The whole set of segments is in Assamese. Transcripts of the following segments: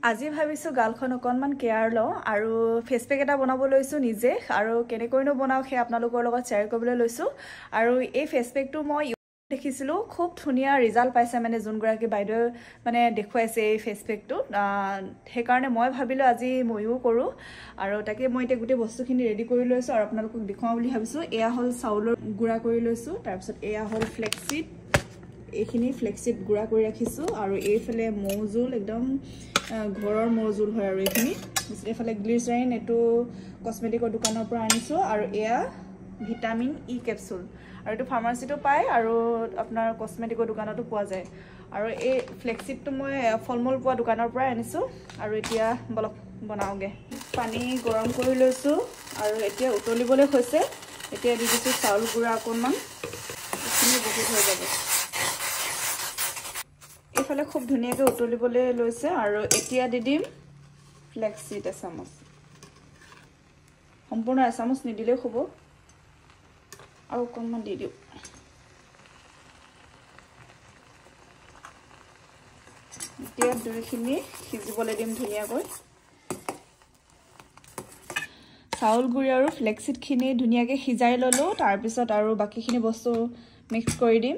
আজি ভাবিছো গালখন অকনমান কেয়াৰ লওঁ আৰু ফেস পেক এটা বনাব লৈছো নিজে আৰু কেনেকৈনো বনাও সে আপোনালোকৰ লগত শেয়াৰ কৰিবলৈ লৈছো আৰু এই ফেস পেকটো মই দেখিছিলো খুব ধুনিয়া ৰিজাল্ট পাইছে মানে জুনগৰাকী বাইদেউ মানে দেখুৱাইছে এই ফেস পেকটো হে কাৰণে মই ভাবিলো আজি মইও কৰো আৰু তাকে মই এতিয়া গুটে বস্তুখিনি ৰেডি কৰি লৈছো আৰু আপোনালোকক দেখাও বুলি ভাবিছো এয়া হল চাউলৰ গুড়া কৰি লৈছো তাৰ পিছত এয়া হল ফ্লেক্সিড এইখিনি ফ্লেক্সিড গুড়া কৰি ৰাখিছো আৰু এইফালে মৌজুল একদম ঘৰৰ মৌজুল হয় আৰু এইখিনি এফালে গ্লিচাৰিন এটো কসমেটিকৰ দোকানৰ পৰা আনিছো আৰু এয়া ভিটামিন ই কেপসুল আৰু এটো ফাৰ্মাসিটো পায় আৰু আপোনাৰ কসমেটিকৰ দোকানতো পোৱা যায় আৰু এই ফ্লেক্সিডটো মই ফলমূল পোৱা দোকানৰ পৰা আনিছো আৰু এতিয়া বলক বনাওগে পানী গৰম কৰি লৈছো আৰু এতিয়া উতলিবলৈ হৈছে এতিয়া দি দিছো চাউল গুড়া অকনমান এইখিনি বহুত হৈ যাব এফালে খুব ধুনিয়াকৈ উতলিবলৈ লৈছে আৰু এতিয়া দি দিম ফ্লেক্সিড এচামুচ সম্পূৰ্ণ এচামুচ নিদিলে হ'ব আৰু অকনমান দি দিও এতিয়া দুইখিনি সিজিবলৈ দিম ধুনিয়াকৈ চাউল গুড়ি আৰু ফ্লেক্সিড খিনি ধুনিয়াকৈ সিজাই ললো তাৰ পিছত আৰু বাকিখিনি বস্তু মিক্স কৰি দিম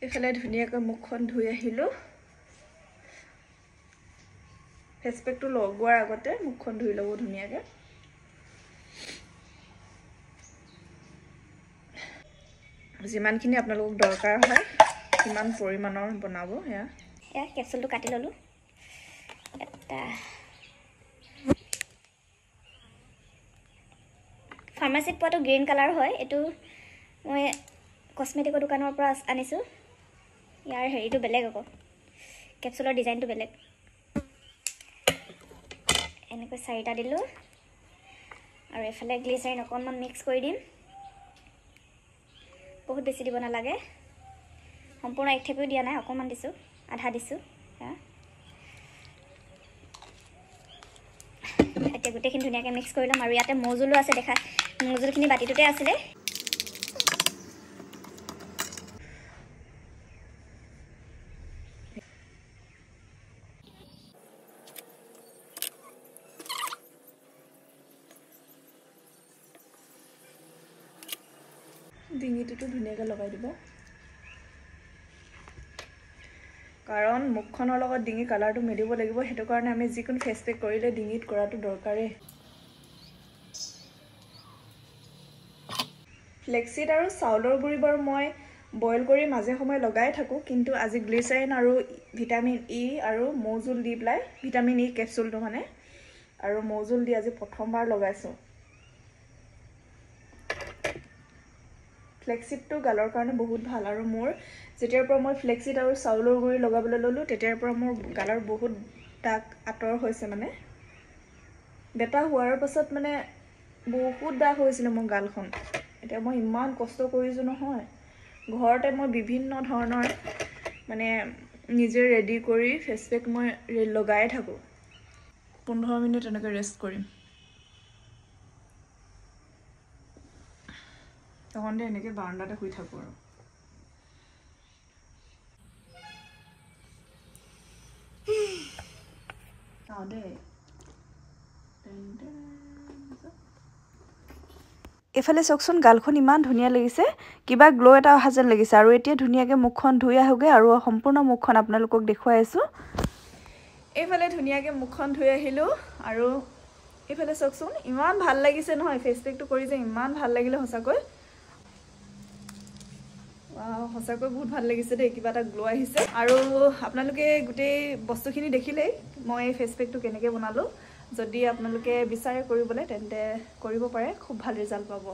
এফালে ধুনিয়াকৈ মুখখন ধুই আহিলো ফেস পেকটো লগোৱাৰ আগতে মুখখন ধুই লব ধুনিয়াকৈ যিমানখিনি আপোনালোকক দৰকাৰ হয় কিমান পৰিমাণৰ বনাব এয়া কেপচুলটো কাটি ললো এটা ফাৰ্মাসিত পোৱাটো গ্ৰীন কালাৰ হয় এটো মই কসমেটিকৰ দোকানৰ পৰা আনিছো ইয়াৰ হেৰিটো বেলেগ আকৌ কেপচুলৰ ডিজাইনটো বেলেগ এনেকৈ চাৰিটা দিলো আৰু এফালে গ্লিচাৰিন অকনমান মিক্স কৰি দিম বহুত বেছি দিব নালাগে সম্পূৰ্ণ এক থেপিও দিয়া নাই অকনমান দিছো আধা দিছো এতিয়া গুটেখিনি ধুনিয়াকৈ মিক্স কৰি লম আৰু ইয়াতে মৌজুলো আছে দেখা মৌজুলখিনি বাটিটোতে আছিলে ডিঙিটোতো ধুনিয়াকৈ লগাই দিব কাৰণ মুখখনৰ লগত ডিঙি কালাৰটো মিলিব লাগিব হেতু কাৰণে আমি যিকোনো ফেস পেক কৰিলে ডিঙিত কৰাটো দৰকাৰে ফ্লেক্সিড আৰু চাউলৰ গুড়ি বাৰু মই বইল কৰি মাজে সময় লগাই থাকো কিন্তু আজি গ্লিচাৰিন আৰু ভিটামিন ই আৰু মৌজুল দি প্লাই ভিটামিন ই কেপসুলটো মানে আৰু মৌজুল দি আজি প্ৰথমবাৰ লগাইছো ফ্লেক্সিডটো গালৰ কাৰণে বহুত ভাল আৰু মোৰ যেতিয়াৰ পৰা মই ফ্লেক্সিড আৰু চাউলৰ গুড়ি লগাবলৈ ললো তেতিয়াৰ পৰা মোৰ গালৰ বহুত দাগ আতৰ হৈছে মানে বেটা হোৱাৰ পাছত মানে বহুত দাগ হৈছিল মোৰ গালখন এতিয়া মই ইমান কষ্ট কৰিছো নহয় ঘৰতে মই বিভিন্ন ধৰণৰ মানে নিজে ৰেডি কৰি ফেস পেক মই লগাই থাকো 15 মিনিট এনেকৈ ৰেষ্ট কৰিম তহন্তে এনেকৈ বাৰান্দাতে শুই থাকো আৰু এফালে চকচোন গালখন ইমান ধুনিয়া লাগিছে কিবা গ্লো এটা অহা যেন লাগিছে আৰু এতিয়া ধুনিয়াকৈ মুখখন ধুই আহুগে আৰু সম্পূৰ্ণ মুখখন আপোনালোকক দেখুৱাই আছো এফালে ধুনিয়াকৈ মুখখন ধুই আহিলো আৰু এফালে চকচোন ইমান ভাল লাগিছে নহয় ফেস পেকটো কৰি যে ইমান ভাল লাগিলে হসাকৈ হসাকৈ বহুত ভাল লাগিছে দে কিবা এটা গ্লো আহিছে আৰু আপোনালোকে গুটে বস্তুখিনি দেখিলেই মই ফেস পেকটো কেনেকৈ বনালো যদি আপোনালোকে বিচাৰে কৰিবলৈ তেন্তে কৰিব পাৰে খুব ভাল ৰিজাল্ট পাব